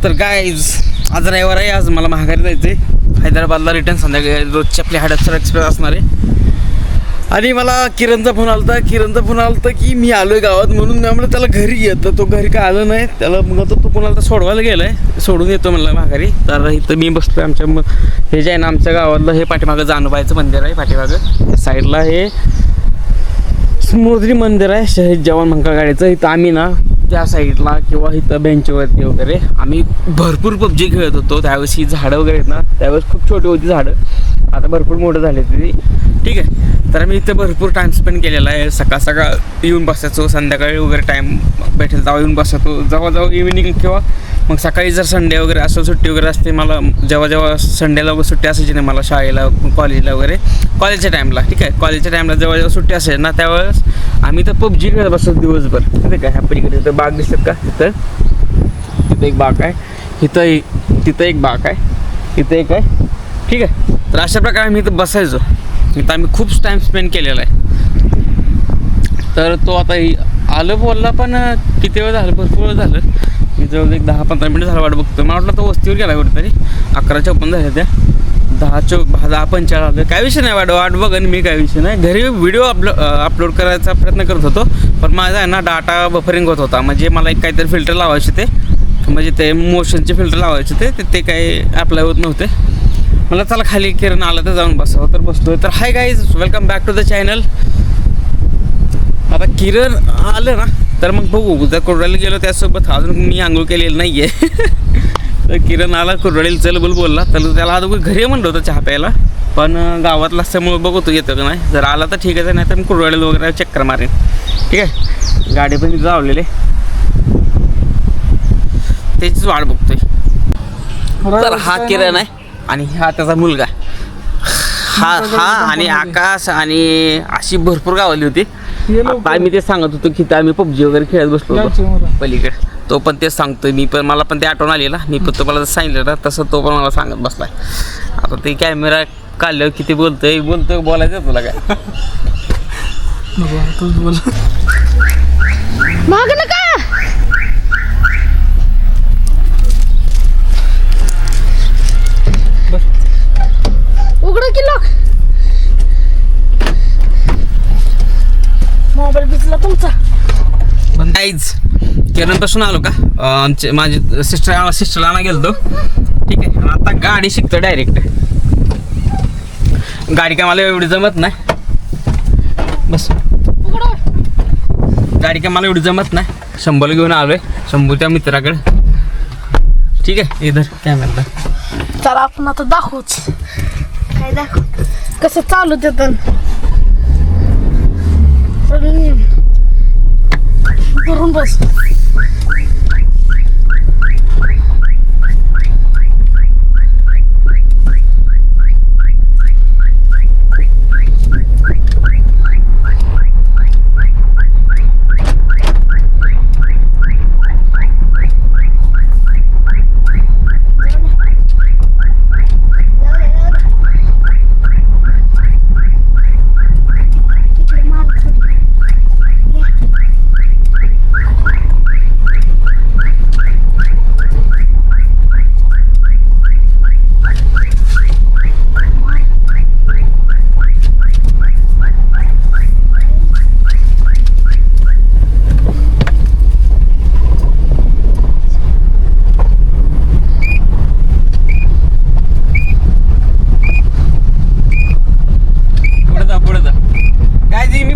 तर गाईज आज रविवार आहे. आज मला महागारी जायचं आहे हैदराबादला रिटर्न. संध्याकाळी रोजची आपली हडपसर एक्सप्रेस असणार आहे. आणि मला किरणचा फोन आला होता की मी आलो आहे गावात म्हणून. त्यामुळे त्याला घरी येतं, तो घरी काय आलं नाही. त्याला मग तो कोणाला तर सोडवायला गेला आहे, सोडून येतो म्हणलं महागारी. तर इथं मी बसतो आमच्या हे जे आहे ना आमच्या गावातलं हे पाठीमागं जानूबाईचं मंदिर आहे. पाठीमागं साईडला हे समुद्री मंदिर आहे शहीद जवान मंका गाडीचं. इथं आम्ही ना त्या साईडला किंवा इथं बेंचवरती वगैरे आम्ही भरपूर पबजी खेळत होतो. त्यावेळेस ही झाडं वगैरे आहेत ना, त्यावेळेस खूप छोटी होती झाडं, आता भरपूर मोठं झाले ती. ठीक आहे, तर आम्ही इथं भरपूर टाईम स्पेंड केलेला आहे. सकाळ येऊन बसायचो, संध्याकाळी वगैरे टाईम भेटेल तेव्हा येऊन बसायचो. जेव्हा इव्हिनिंग किंवा मग सकाळी जर संडे वगैरे असं सुट्टी वगैरे असते मला, जेव्हा संडेला वगैरे सुट्टी असायची नाही मला शाळेला कॉलेजला वगैरे, कॉलेजच्या टाईमला. ठीक आहे, कॉलेजच्या टाईमला जेव्हा सुट्टी असेल ना त्यावेळेस आम्ही तर पबजी खेळत बसतो दिवसभर. ठीक आहे, ह्या पलीकडे इथं बाग दिसतात का, तिथं एक बाग आहे, तिथं एक बाग आहे, इथं एक आहे. ठीक आहे, तर अशा प्रकारे आम्ही इथं बसायचो. इथं आम्ही खूप टाईम स्पेंड केलेला आहे. तर तो आता आलं बोलला, पण किती वेळ झालं, भरपूर वेळ झालं. मी जवळ एक 10-15 मिनिट झालं वाट बघतो. मला वाटलं तो वस्तीवर गेला कुठेतरी. 11:54 झाल्या त्या, 10:45 आलं. काय विषय नाही, वाट बघन मी, काय विषय नाही. घरी व्हिडिओ अपलोड करायचा प्रयत्न करत होतो, पण माझा आहे ना डाटा बफरिंग होत होता. म्हणजे मला एक काहीतरी फिल्टर लावायचे ते, म्हणजे ते मोशनचे फिल्टर लावायचे ते काही अप्लाय होत नव्हते. मला चला खाली किरण आलं तर जाऊन बसावं, तर बसलो. तर hi guys, welcome back to the channel. आता किरण आलं ना तर मग बघू, जर कुर्राडीला गेलो त्यासोबत. अजून मी आंघोळ केलेलं नाही आहे. तर किरण आला कुर्राडीला, चल बोलला. तर त्याला अजून घरी म्हणलं होतं चहा प्यायला, पण गावातला असल्यामुळे बघू तो येतो का नाही. जर आला तर ठीक आहे, नाही तर मी कुर्राडीला वगैरे चक्कर मारेन. ठीक आहे, गाडी पण तिथं लावलेली, त्याचीच वाट बघतोय. तर हा किरण आहे आणि हा त्याचा मुलगा. हा आणि आकाश आणि अशी भरपूर गावली होती. आता आम्ही ते सांगत होतो की आम्ही पबजी वगैरे खेळत बसलो होतो पलीकडे. तो पण तेच सांगतोय, मी पण मला पण ते आठवण आली ना. मी पण तुम्हाला जसं सांगितलं ना तसं तो पण मला सांगत बसलाय. आता ते कॅमेरा काढल्यावर किती बोलतोय बोलायचं तुला काय. माग नका उघडं की लोक. मोबाईल बिचला तुमचा. गाईज किरणपासून आलो का, माझी सिस्टरला आणा गेलतो. ठीक आहे, आता गाडी शिकतो डायरेक्ट. गाडी काय मला एवढी जमत नाही, बस गाडी काय मला एवढी जमत नाही. शंभूला घेऊन आलोय, शंभूच्या मित्राकडे. ठीक आहे, इधर कॅमेरा. चला आपण आता दाखवूच. काय दाखव, कसं चालू ते तर धरून बस.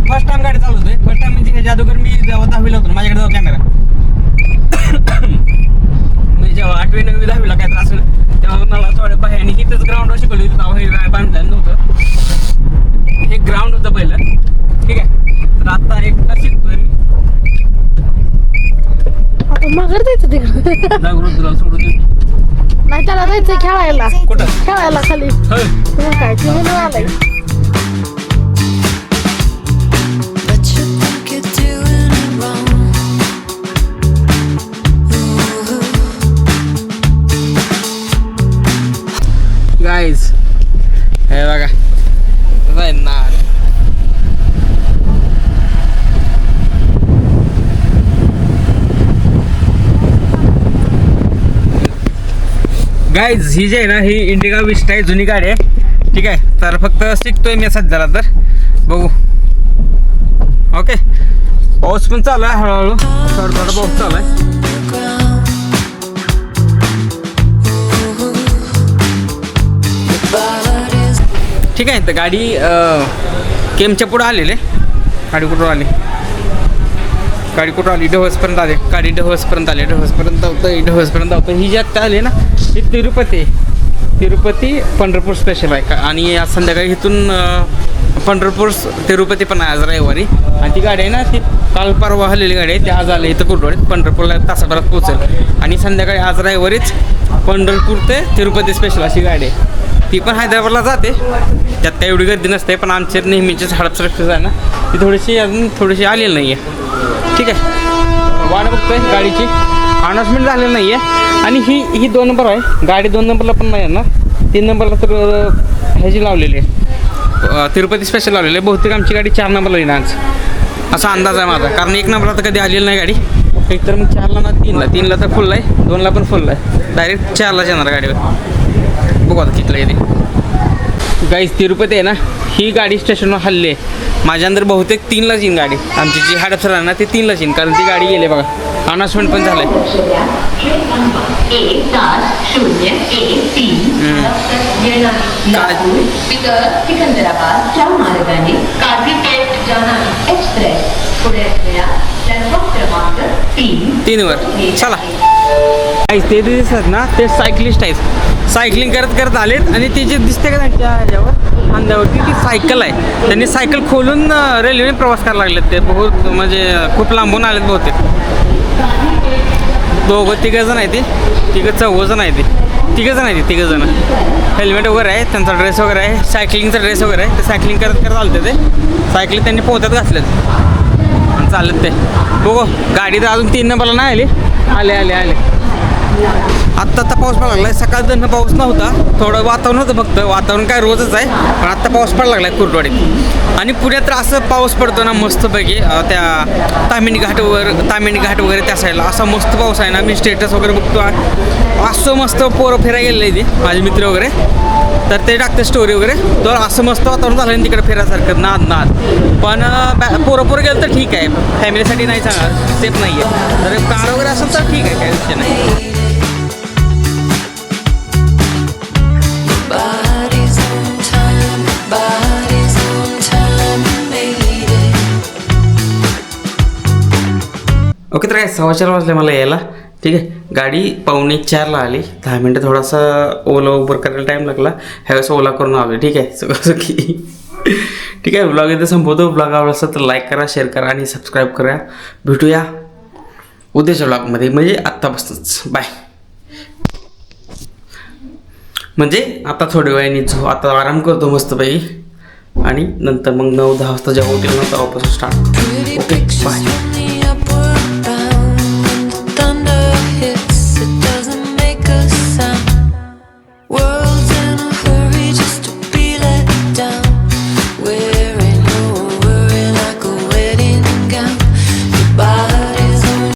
फर्स्ट टाइम गाडी चालवतोय. फर्स्ट टाइम म्हणजे जादूगर मी जेव्हा 10वीला होतो, माझ्याकडे जाऊ कॅमेरा. मी जेव्हा 8वी 9वी 10वीला काय तर असेल तेव्हा मला थोड्या बाहेर इथंच ग्राउंडवर शिकवली होती. तेव्हा हे बांधलं नव्हतं, हे ग्राउंड होतं पहिलं. ठीक आहे, तर आता एकटा शिकतोय मी. आपण माघार द्यायचं तिकडे, जागृत तुला सोडून नाही त्याला जायचं खेळायला. कुठं खेळायला खाली काय तुम्ही आलाय. गाईज हे बघा ना, गाईज ही जी आहे ना ही इंडिका विस्टा आहे, जुनी गाडी आहे. ठीक आहे, तर फक्त शिकतोय मी सध्याला, तर बघू. ओके, पाऊस पण चालू आहे हळूहळू, थोडा थोडा पाऊस चालू आहे. ठीक आहे, तर गाडी केमच्या पुढं आलेले. गाडी कुठं आली, गाडी कुठं आली, ढवसपर्यंत आले. गाडी ढवसपर्यंत आले, ढवसपर्यंत धावतं. ही जी आत्ता आली ना ही तिरुपती पंढरपूर स्पेशल आहे का. आणि आज संध्याकाळी इथून पंढरपूर तिरुपती पण आहे आज रविवारी. आणि ती गाडी आहे ना ती काल परवा हल्लेली गाडी आहे, ती आज आली इथं कुरवाडीत. पंढरपूरला तासाभरात पोहोचेल. आणि संध्याकाळी आज रविवारीच पंढरपूर ते तिरुपती स्पेशल अशी गाडी आहे. ती पण हैदराबादला जाते, त्यात काही एवढी गर्दी नसते. पण आमचे नेहमीचीच हडप एक्सप्रेस आहे ना ती थोडीशी आलेली नाही आहे. ठीक आहे, वाट बघतोय गाडीची, अनाउन्समेंट झालेलं नाही आहे. आणि ही 2 नंबर आहे गाडी, 2 नंबरला पण नाही आहे ना, 3 नंबरला तर ह्याची लावलेली आहे, तिरुपती स्पेशल लावलेली आहे. बहुतेक आमची गाडी 4 नंबरला येईल आज, असा अंदाज आहे माझा. कारण 1 नंबरला तर कधी आलेली नाही गाडी. एक तर मग 4ला ना 3ला तर फुल आहे, 2ला पण फुल आहे. डायरेक्ट 4लाच येणार गाडीवर. बघू आता कितीला येते. गाईज तिरुपती आहे ना ही गाडी स्टेशनवर हल्ली आहे. माझ्या अंदर बहुतेक 3लाच येईन गाडी. आमची जी हडपसर आहे ना ती 3लाच येईन, कारण ती गाडी गेली बघा. अनाउन्समेंट पण झालं सिकंदराबादच्या मार्गाने काझीपेठ जाणारी एक्सप्रेस पुढे असलेल्या प्लॅटफॉर्म क्रमांक 3 चला. ते दिसतात ना ते सायकलिस्ट आहेत, सायकलिंग करत आलेत. आणि ते जे दिसते का त्यांच्या ह्याच्यावर खांद्यावरती ती सायकल आहे. त्यांनी सायकल खोलून रेल्वेने प्रवास करायला लागलेत. ते बहुत म्हणजे खूप लांबून आलेत बहुतेक. 2-3 आहे ते, 4 आहे ते, 3 जण. हेल्मेट वगैरे आहे, त्यांचा ड्रेस वगैरे आहे, सायकलिंगचा ड्रेस वगैरे आहे. ते सायकलिंग करत आलते. ते सायकलिंग त्यांनी पोहतात घातलेत आणि चालत ते. बघू गाडी तर अजून 3 नंबरला नाही आले. आत्ता पाऊस पडायला लागला आहे. सकाळचं पाऊस नव्हता, थोडं वातावरण होतं फक्त. वातावरण काय रोजच आहे, पण आत्ता पाऊस पडायला लागला आहे कुर्डवाडीत. आणि पुण्यात तर असं पाऊस पडतो ना मस्तपैकी, त्या तामिनी घाट वगैरे त्या साईडला असा मस्त पाऊस आहे ना. मी स्टेटस वगैरे बघतो, असं मस्त पोरं फिरायला गेलेलं आहे ते माझे मित्र वगैरे, तर ते टाकते स्टोरी वगैरे. तर असं मस्त वातावरण झालं ना तिकडे फिरायसारखं, नाद. पण पोरं गेलं तर ठीक आहे, फॅमिलीसाठी नाही सांगा, सेफ नाही आहे. तर कार वगैरे असेल तर ठीक आहे, काही विषय नाही. ओके, तर काय 4:15 वाजले मला यायला. ठीक आहे, गाडी 3:45ला आली. 10 मिनटं थोडासा ओला उबर करायला टाईम लागला. ह्यावेळेस ओला करून आलो. ठीक आहे, सगळं की ठीक आहे. ब्लॉग इथं संपवतो. ब्लॉग आवडला असेल तर लाईक करा, शेअर करा आणि सबस्क्राईब करा. भेटूया उद्याच्या ब्लॉगमध्ये, म्हणजे आत्तापासूनच. बाय. म्हणजे आता थोड्या वेळाने आता आराम करतो मस्तपैकी, आणि नंतर मग 9-10 वाजता जेव्हा होतील ना तेव्हापासून स्टार्ट. Okay, bye.